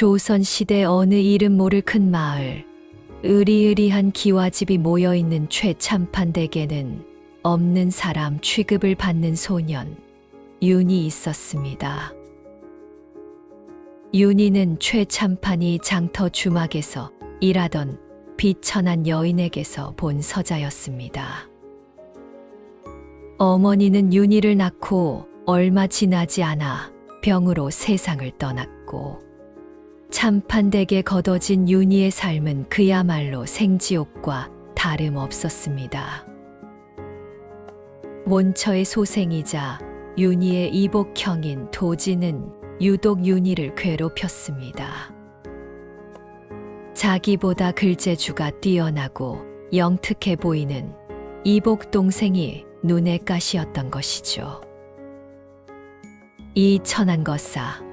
조선시대 어느 이름 모를 큰 마을, 으리으리한 기와집이 모여있는 최참판댁에는 없는 사람 취급을 받는 소년, 윤이 있었습니다. 윤이는 최참판이 장터 주막에서 일하던 비천한 여인에게서 본 서자였습니다. 어머니는 윤이를 낳고 얼마 지나지 않아 병으로 세상을 떠났고, 참판댁에 거둬진 윤희의 삶은 그야말로 생지옥과 다름없었습니다. 원처의 소생이자 윤희의 이복형인 도지는 유독 윤희를 괴롭혔습니다. 자기보다 글재주가 뛰어나고 영특해 보이는 이복 동생이 눈에 가시였던 것이죠. 이 천한 것사,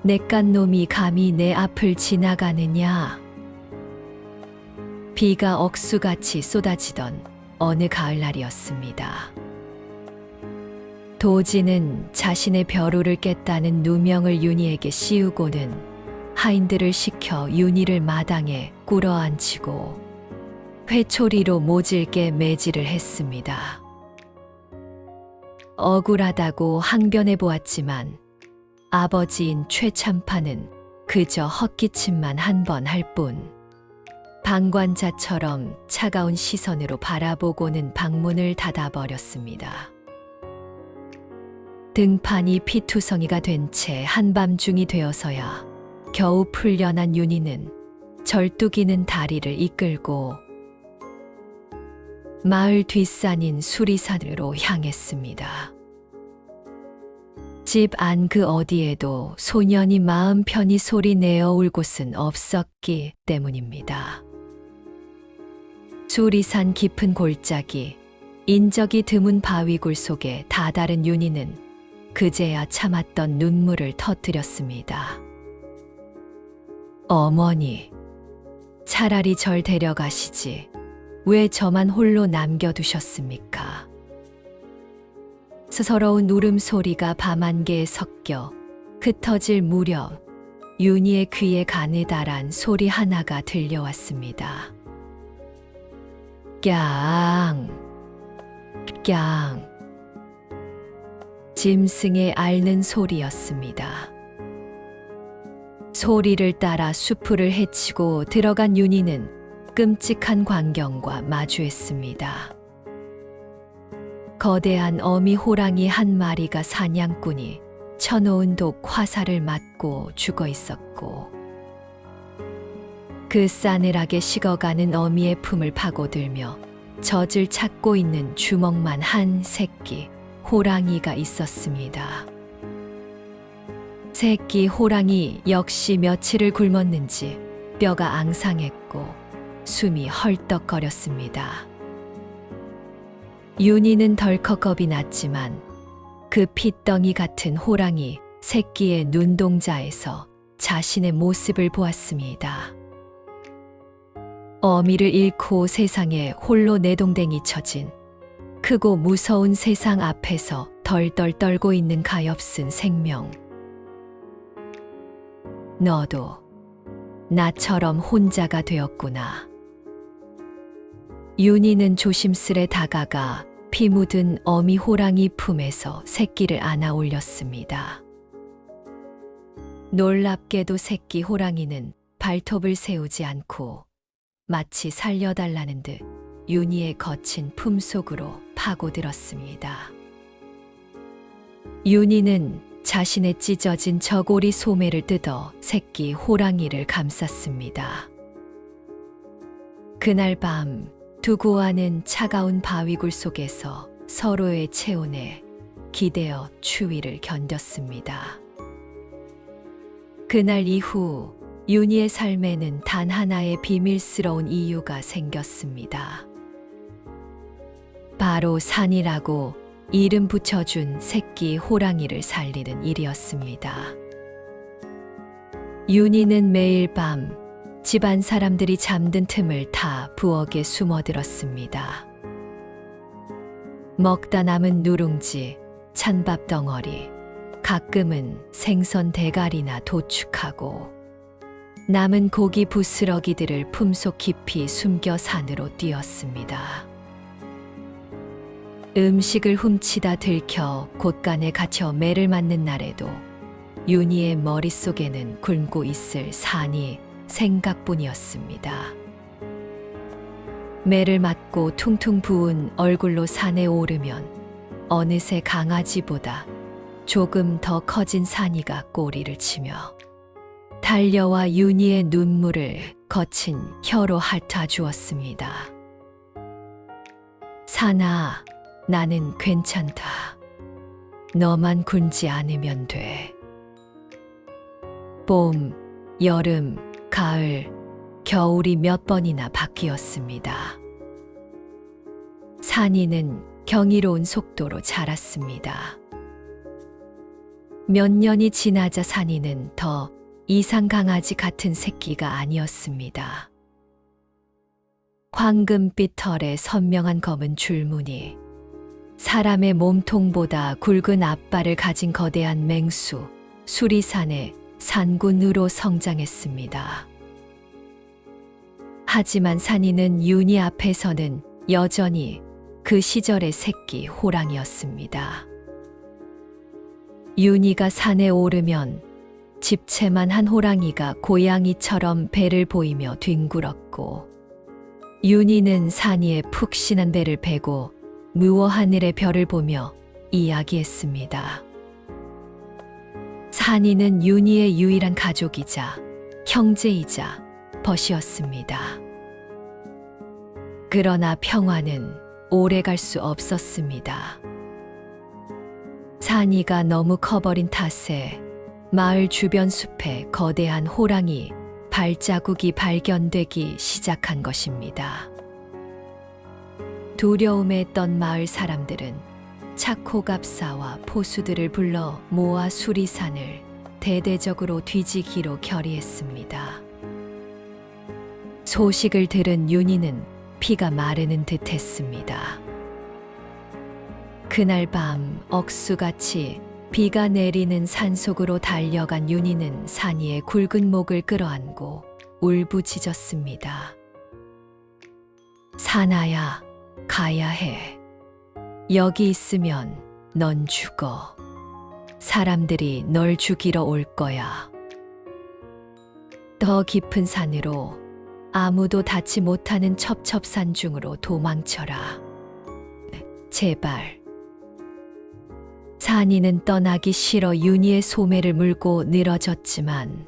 내깟 놈이 감히 내 앞을 지나가느냐. 비가 억수같이 쏟아지던 어느 가을날이었습니다. 도지는 자신의 벼루를 깼다는 누명을 윤희에게 씌우고는 하인들을 시켜 윤희를 마당에 꿇어앉히고 회초리로 모질게 매질을 했습니다. 억울하다고 항변해 보았지만 아버지인 최참판은 그저 헛기침만 한 번 할 뿐, 방관자처럼 차가운 시선으로 바라보고는 방문을 닫아버렸습니다. 등판이 피투성이가 된 채 한밤중이 되어서야 겨우 풀려난 윤희는 절뚝이는 다리를 이끌고 마을 뒷산인 수리산으로 향했습니다. 집 안 그 어디에도 소년이 마음 편히 소리 내어 울 곳은 없었기 때문입니다. 수리산 깊은 골짜기, 인적이 드문 바위굴 속에 다다른 윤희는 그제야 참았던 눈물을 터뜨렸습니다. 어머니, 차라리 절 데려가시지. 왜 저만 홀로 남겨두셨습니까? 스스러운 울음소리가 밤안개에 섞여 흩어질 무렵 윤희의 귀에 가느다란 소리 하나가 들려왔습니다. 꺄앙, 꺄앙. 짐승의 앓는 소리였습니다. 소리를 따라 수풀을 헤치고 들어간 윤희는 끔찍한 광경과 마주했습니다. 거대한 어미 호랑이 한 마리가 사냥꾼이 쳐놓은 독 화살을 맞고 죽어 있었고, 그 싸늘하게 식어가는 어미의 품을 파고들며 젖을 찾고 있는 주먹만 한 새끼 호랑이가 있었습니다. 새끼 호랑이 역시 며칠을 굶었는지 뼈가 앙상했고 숨이 헐떡거렸습니다. 윤희는 덜컥 겁이 났지만 그 핏덩이 같은 호랑이 새끼의 눈동자에서 자신의 모습을 보았습니다. 어미를 잃고 세상에 홀로 내동댕이 쳐진 크고 무서운 세상 앞에서 덜덜 떨고 있는 가엾은 생명. 너도 나처럼 혼자가 되었구나. 윤희는 조심스레 다가가 피 묻은 어미 호랑이 품에서 새끼를 안아 올렸습니다. 놀랍게도 새끼 호랑이는 발톱을 세우지 않고 마치 살려달라는 듯 윤희의 거친 품 속으로 파고들었습니다. 윤희는 자신의 찢어진 저고리 소매를 뜯어 새끼 호랑이를 감쌌습니다. 그날 밤 두 고아는 차가운 바위굴 속에서 서로의 체온에 기대어 추위를 견뎠습니다. 그날 이후 윤희의 삶에는 단 하나의 비밀스러운 이유가 생겼습니다. 바로 산이라고 이름 붙여준 새끼 호랑이를 살리는 일이었습니다. 윤희는 매일 밤 집안 사람들이 잠든 틈을 타 부엌에 숨어들었습니다. 먹다 남은 누룽지, 찬밥 덩어리, 가끔은 생선 대가리나 도축하고 남은 고기 부스러기들을 품속 깊이 숨겨 산으로 뛰었습니다. 음식을 훔치다 들켜 곳간에 갇혀 매를 맞는 날에도 윤희의 머릿속에는 굶고 있을 산이 생각뿐이었습니다. 매를 맞고 퉁퉁 부은 얼굴로 산에 오르면 어느새 강아지보다 조금 더 커진 산이가 꼬리를 치며 달려와 윤희의 눈물을 거친 혀로 핥아 주었습니다. 산아, 나는 괜찮다. 너만 굶지 않으면 돼. 봄, 여름, 가을, 겨울이 몇 번이나 바뀌었습니다. 산이는 경이로운 속도로 자랐습니다. 몇 년이 지나자 산이는 더 이상 강아지 같은 새끼가 아니었습니다. 황금빛 털에 선명한 검은 줄무늬, 사람의 몸통보다 굵은 앞발을 가진 거대한 맹수, 수리산의 산군으로 성장했습니다. 하지만 산이는 윤희 앞에서는 여전히 그 시절의 새끼 호랑이였습니다. 윤희가 산에 오르면 집채만 한 호랑이가 고양이처럼 배를 보이며 뒹굴었고, 윤희는 산이의 푹신한 배를 베고 무어 하늘의 별을 보며 이야기했습니다. 산이는 윤희의 유일한 가족이자 형제이자 벗이었습니다. 그러나 평화는 오래 갈 수 없었습니다. 산이가 너무 커버린 탓에 마을 주변 숲에 거대한 호랑이 발자국이 발견되기 시작한 것입니다. 두려움에 떤 마을 사람들은 착호갑사와 포수들을 불러 모아 수리산을 대대적으로 뒤지기로 결의했습니다. 소식을 들은 윤희는 피가 마르는 듯했습니다. 그날 밤 억수같이 비가 내리는 산속으로 달려간 윤희는 산이의 굵은 목을 끌어안고 울부짖었습니다. 산아야, 가야 해. 여기 있으면 넌 죽어. 사람들이 널 죽이러 올 거야. 더 깊은 산으로, 아무도 닿지 못하는 첩첩산중으로 도망쳐라. 제발. 산이는 떠나기 싫어 윤희의 소매를 물고 늘어졌지만,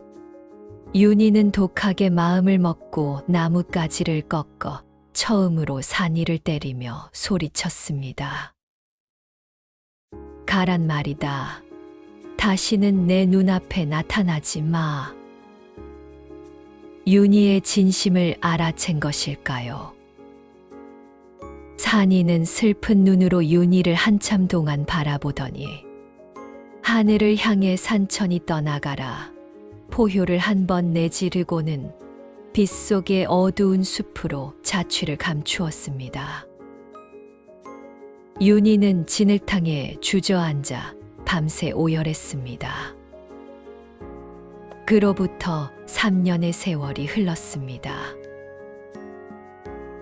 윤희는 독하게 마음을 먹고 나뭇가지를 꺾어 처음으로 산이를 때리며 소리쳤습니다. 가란 말이다. 다시는 내 눈앞에 나타나지 마. 윤희의 진심을 알아챈 것일까요? 산이는 슬픈 눈으로 윤희를 한참 동안 바라보더니 하늘을 향해 산천이 떠나가라 포효를 한 번 내지르고는 빗속의 어두운 숲으로 자취를 감추었습니다. 윤희는 진흙탕에 주저앉아 밤새 오열했습니다. 그로부터 3년의 세월이 흘렀습니다.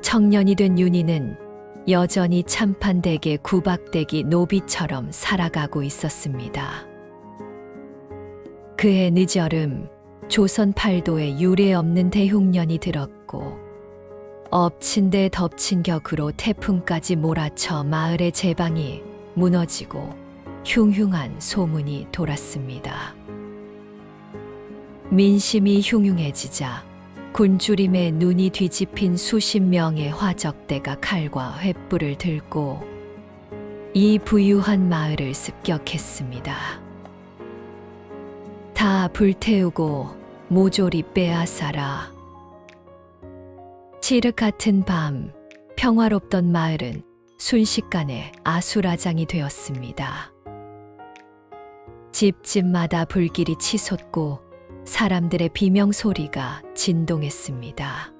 청년이 된 윤희는 여전히 참판되게 구박되기 노비처럼 살아가고 있었습니다. 그해 늦여름 조선 팔도에 유례없는 대흉년이 들었고 엎친 데 덮친 격으로 태풍까지 몰아쳐 마을의 제방이 무너지고 흉흉한 소문이 돌았습니다. 민심이 흉흉해지자 굶주림에 눈이 뒤집힌 수십 명의 화적대가 칼과 횃불을 들고 이 부유한 마을을 습격했습니다. 다 불태우고 모조리 빼앗아라. 칠흑 같은 밤, 평화롭던 마을은 순식간에 아수라장이 되었습니다. 집집마다 불길이 치솟고 사람들의 비명소리가 진동했습니다.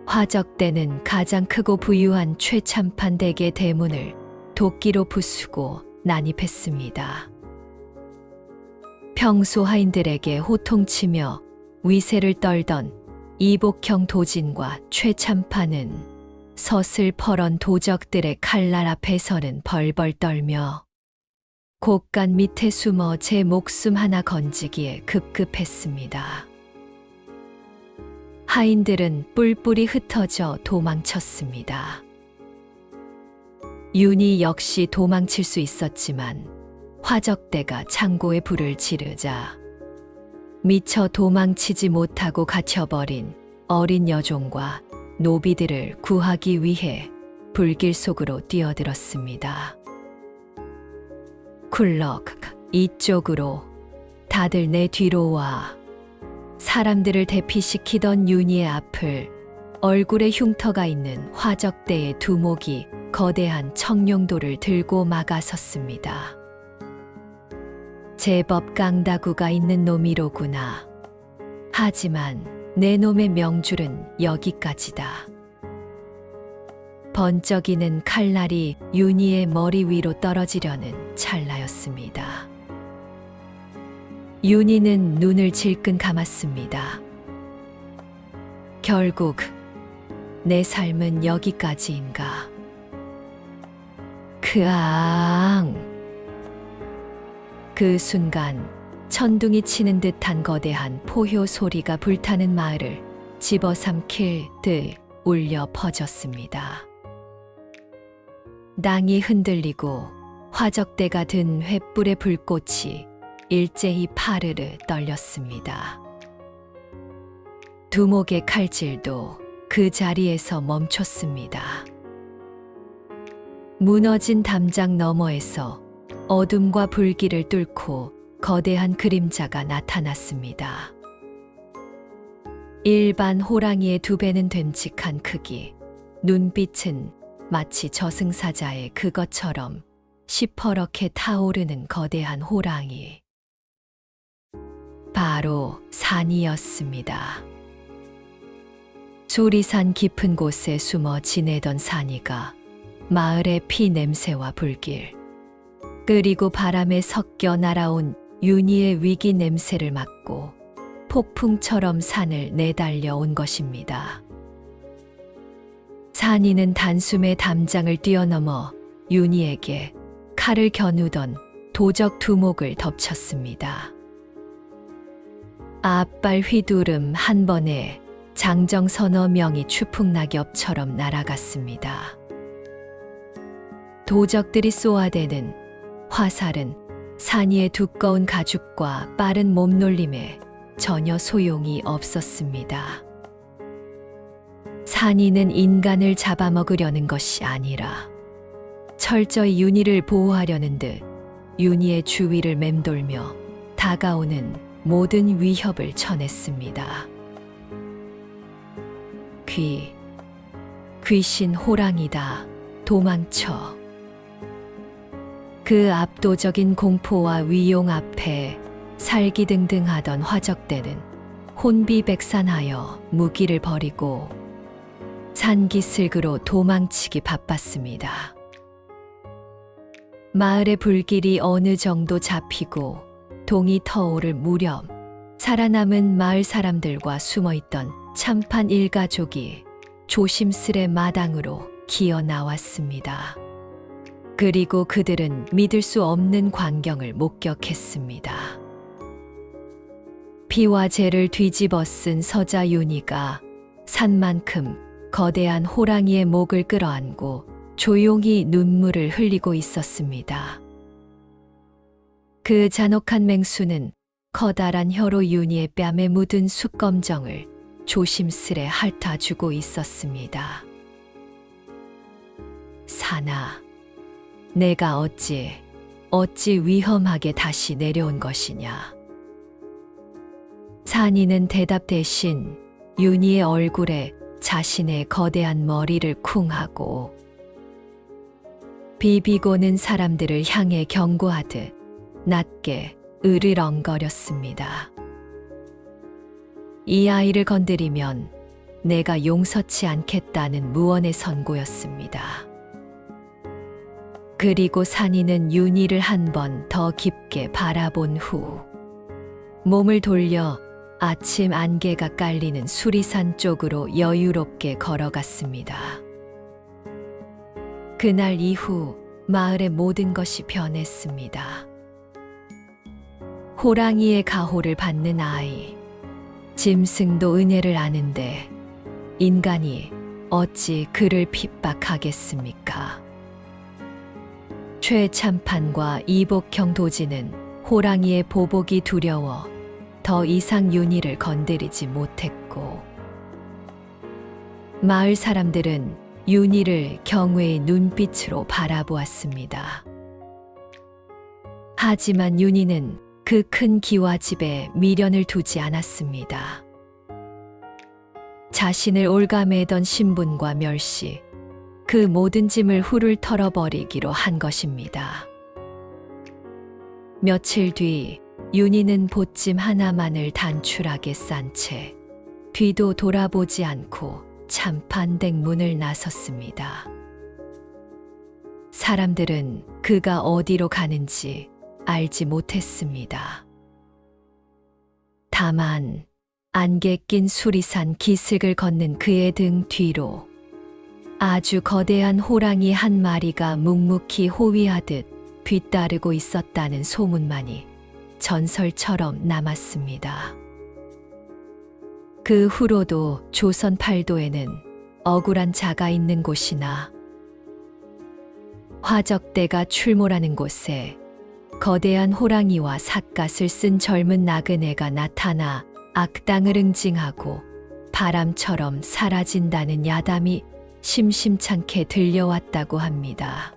화적대는 가장 크고 부유한 최참판 댁의 대문을 도끼로 부수고 난입했습니다. 평소 하인들에게 호통치며 위세를 떨던 이복형 도진과 최참파는 서슬퍼런 도적들의 칼날 앞에서는 벌벌 떨며 곡간 밑에 숨어 제 목숨 하나 건지기에 급급했습니다. 하인들은 뿔뿔이 흩어져 도망쳤습니다. 윤희 역시 도망칠 수 있었지만 화적대가 창고에 불을 지르자 미처 도망치지 못하고 갇혀버린 어린 여종과 노비들을 구하기 위해 불길 속으로 뛰어들었습니다. 쿨럭, 이쪽으로, 다들 내 뒤로 와. 사람들을 대피시키던 윤희의 앞을 얼굴에 흉터가 있는 화적대의 두목이 거대한 청룡도를 들고 막아섰습니다. 제법 깡다구가 있는 놈이로구나. 하지만 내 놈의 명줄은 여기까지다. 번쩍이는 칼날이 윤희의 머리 위로 떨어지려는 찰나였습니다. 윤희는 눈을 질끈 감았습니다. 결국 내 삶은 여기까지인가. 크앙! 그 순간 천둥이 치는 듯한 거대한 포효 소리가 불타는 마을을 집어삼킬 듯 울려 퍼졌습니다. 땅이 흔들리고 화적대가 든 횃불의 불꽃이 일제히 파르르 떨렸습니다. 두목의 칼질도 그 자리에서 멈췄습니다. 무너진 담장 너머에서 어둠과 불길을 뚫고 거대한 그림자가 나타났습니다. 일반 호랑이의 2배는 됨직한 크기, 눈빛은 마치 저승사자의 그것처럼 시퍼렇게 타오르는 거대한 호랑이. 바로 산이었습니다. 수리산 깊은 곳에 숨어 지내던 산이가 마을의 피 냄새와 불길, 그리고 바람에 섞여 날아온 윤희의 위기 냄새를 맡고 폭풍처럼 산을 내달려 온 것입니다. 산이는 단숨에 담장을 뛰어넘어 윤희에게 칼을 겨누던 도적 두목을 덮쳤습니다. 앞발 휘두름 한 번에 장정 서너 명이 추풍낙엽처럼 날아갔습니다. 도적들이 쏘아대는 화살은 산이의 두꺼운 가죽과 빠른 몸놀림에 전혀 소용이 없었습니다. 산이는 인간을 잡아먹으려는 것이 아니라 철저히 윤희를 보호하려는 듯 윤희의 주위를 맴돌며 다가오는 모든 위협을 쳐냈습니다. 귀신 호랑이다. 도망쳐. 그 압도적인 공포와 위용 앞에 살기등등하던 화적대는 혼비백산하여 무기를 버리고 산기슭으로 도망치기 바빴습니다. 마을의 불길이 어느 정도 잡히고 동이 터오를 무렵 살아남은 마을 사람들과 숨어있던 참판 일가족이 조심스레 마당으로 기어 나왔습니다. 그리고 그들은 믿을 수 없는 광경을 목격했습니다. 피와 재를 뒤집어 쓴 서자 윤희가 산만큼 거대한 호랑이의 목을 끌어안고 조용히 눈물을 흘리고 있었습니다. 그 잔혹한 맹수는 커다란 혀로 윤희의 뺨에 묻은 숯검정을 조심스레 핥아주고 있었습니다. 산아, 내가 어찌 위험하게 다시 내려온 것이냐. 산이는 대답 대신 윤희의 얼굴에 자신의 거대한 머리를 쿵하고 비비고는 사람들을 향해 경고하듯 낮게 으르렁거렸습니다. 이 아이를 건드리면 내가 용서치 않겠다는 무언의 선고였습니다. 그리고 산이는 윤희를 한 번 더 깊게 바라본 후 몸을 돌려 아침 안개가 깔리는 수리산 쪽으로 여유롭게 걸어갔습니다. 그날 이후 마을의 모든 것이 변했습니다. 호랑이의 가호를 받는 아이, 짐승도 은혜를 아는데 인간이 어찌 그를 핍박하겠습니까? 최참판과 이복형 도지는 호랑이의 보복이 두려워 더 이상 윤희를 건드리지 못했고, 마을 사람들은 윤희를 경외의 눈빛으로 바라보았습니다. 하지만 윤희는 그 큰 기와집에 미련을 두지 않았습니다. 자신을 올가매던 신분과 멸시, 그 모든 짐을 훌훌 털어버리기로 한 것입니다. 며칠 뒤 윤희는 보찜 하나만을 단출하게 싼 채 뒤도 돌아보지 않고 참판댁 문을 나섰습니다. 사람들은 그가 어디로 가는지 알지 못했습니다. 다만 안개 낀 수리산 기슭을 걷는 그의 등 뒤로 아주 거대한 호랑이 한 마리가 묵묵히 호위하듯 뒤따르고 있었다는 소문만이 전설처럼 남았습니다. 그 후로도 조선 팔도에는 억울한 자가 있는 곳이나 화적대가 출몰하는 곳에 거대한 호랑이와 삿갓을 쓴 젊은 나그네가 나타나 악당을 응징하고 바람처럼 사라진다는 야담이 심심찮게 들려왔다고 합니다.